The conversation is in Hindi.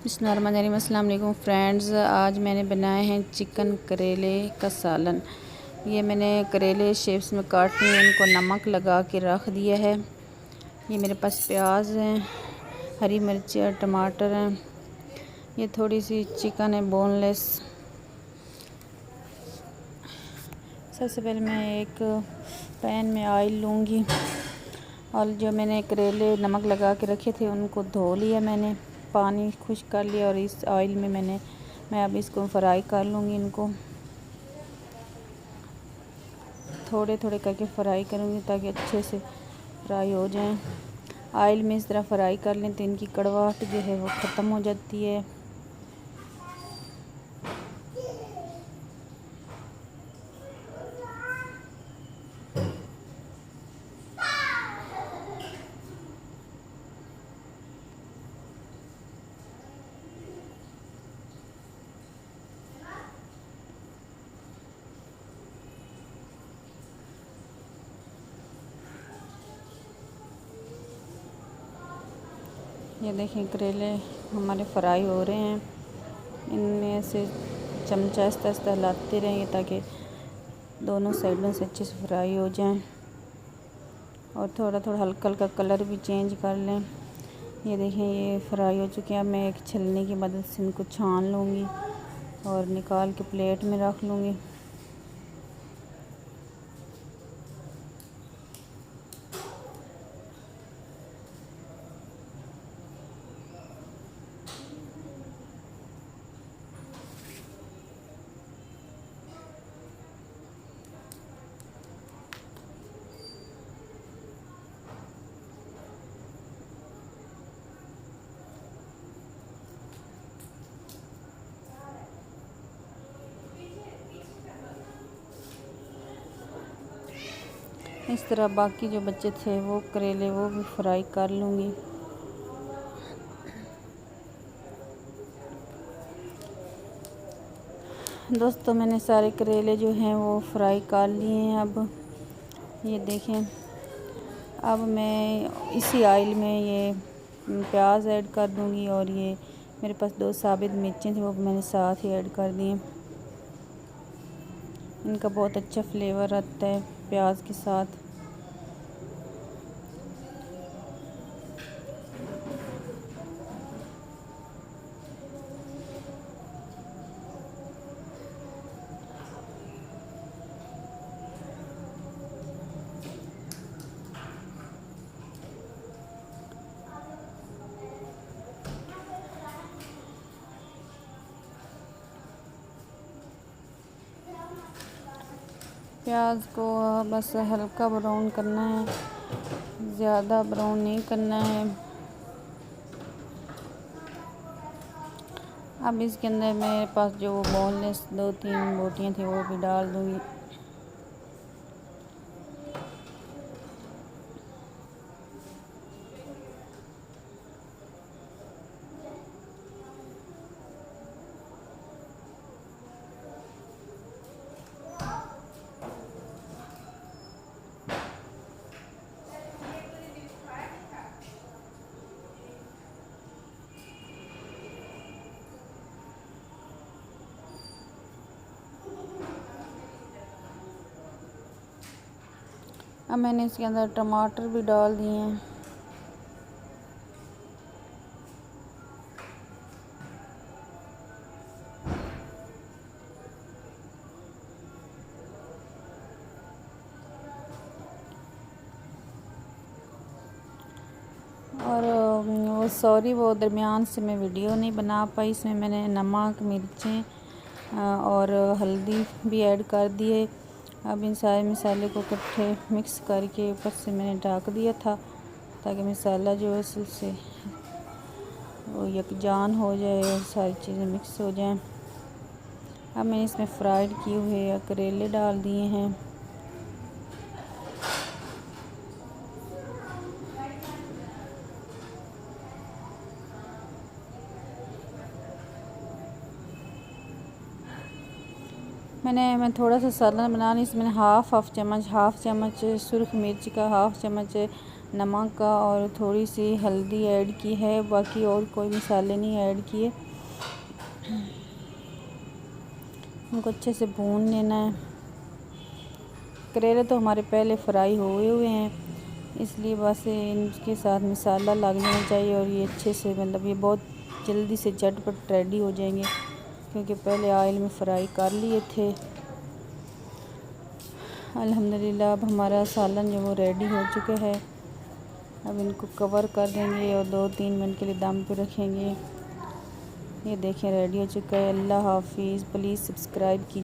बिस्मिल्लाहिर्रहमानिर्रहीम। अस्सलाम वालेकुम फ्रेंड्स, आज मैंने बनाए हैं चिकन करेले का सालन। ये मैंने करेले शेप्स में काट लिए, इनको नमक लगा के रख दिया है। ये मेरे पास प्याज हैं, हरी मिर्च और टमाटर हैं। ये थोड़ी सी चिकन है बोनलेस। सबसे पहले मैं एक पैन में ऑयल लूँगी और जो मैंने करेले नमक लगा के रखे थे उनको धो लिया मैंने, पानी खुश्क कर लिया और इस ऑयल में मैं अब इसको फ्राई कर लूँगी। इनको थोड़े थोड़े करके फ्राई करूँगी ताकि अच्छे से फ्राई हो जाएं। ऑयल में इस तरह फ्राई कर लें तो इनकी कड़वाहट जो है वो ख़त्म हो जाती है। ये देखें करेले हमारे फ्राई हो रहे हैं। इनमें से चमचा आस्ता आस्ता हिलाते रहेंगे ताकि दोनों साइडों से अच्छे से फ्राई हो जाएं और थोड़ा थोड़ा हल्का हल्का कलर भी चेंज कर लें। ये देखें ये फ्राई हो चुके हैं। अब मैं एक छलनी की मदद से इनको छान लूँगी और निकाल के प्लेट में रख लूँगी। इस तरह बाकी जो बच्चे थे वो करेले वो भी फ्राई कर लूँगी। दोस्तों मैंने सारे करेले जो हैं वो फ्राई कर लिए हैं। अब ये देखें, अब मैं इसी ऑयल में ये प्याज ऐड कर दूँगी और ये मेरे पास 2 साबित मिर्चें थी वो मैंने साथ ही ऐड कर दी। इनका बहुत अच्छा फ्लेवर आता है प्याज के साथ। प्याज को बस हल्का ब्राउन करना है, ज़्यादा ब्राउन नहीं करना है। अब इसके अंदर मेरे पास जो बोनलेस 2-3 बोटियाँ थी वो भी डाल दूँगी। अब मैंने इसके अंदर टमाटर भी डाल दिए हैं। और वो दरमियान से मैं वीडियो नहीं बना पाई। इसमें मैंने नमक, मिर्चें और हल्दी भी ऐड कर दिए। अब इन सारे मसाले को इकट्ठे मिक्स करके ऊपर से मैंने ढक दिया था ताकि मसाला जो है उससे वो यकजान हो जाए और सारी चीज़ें मिक्स हो जाएं। अब मैंने इसमें फ्राइड किए हुए करेले डाल दिए हैं। मैं थोड़ा सा सालन बना ली। इसमें हाफ़ चम्मच सुरख मिर्च का, हाफ़ चम्मच नमक का और थोड़ी सी हल्दी ऐड की है, बाकी और कोई मसाले नहीं ऐड किए। इनको अच्छे से भून लेना है। करेले तो हमारे पहले फ्राई हुए हैं, इसलिए बस इनके साथ मसाला लग जाना चाहिए और ये अच्छे से मतलब ये बहुत जल्दी से झटपट रेडी हो जाएंगे, क्योंकि पहले ऑयल में फ्राई कर लिए थे। अल्हम्दुलिल्लाह अब हमारा सालन जो वो रेडी हो चुका है। अब इनको कवर कर देंगे और 2-3 मिनट के लिए दम पे रखेंगे। ये देखें रेडी हो चुका है। अल्लाह हाफिज़। प्लीज़ सब्सक्राइब कीजिए।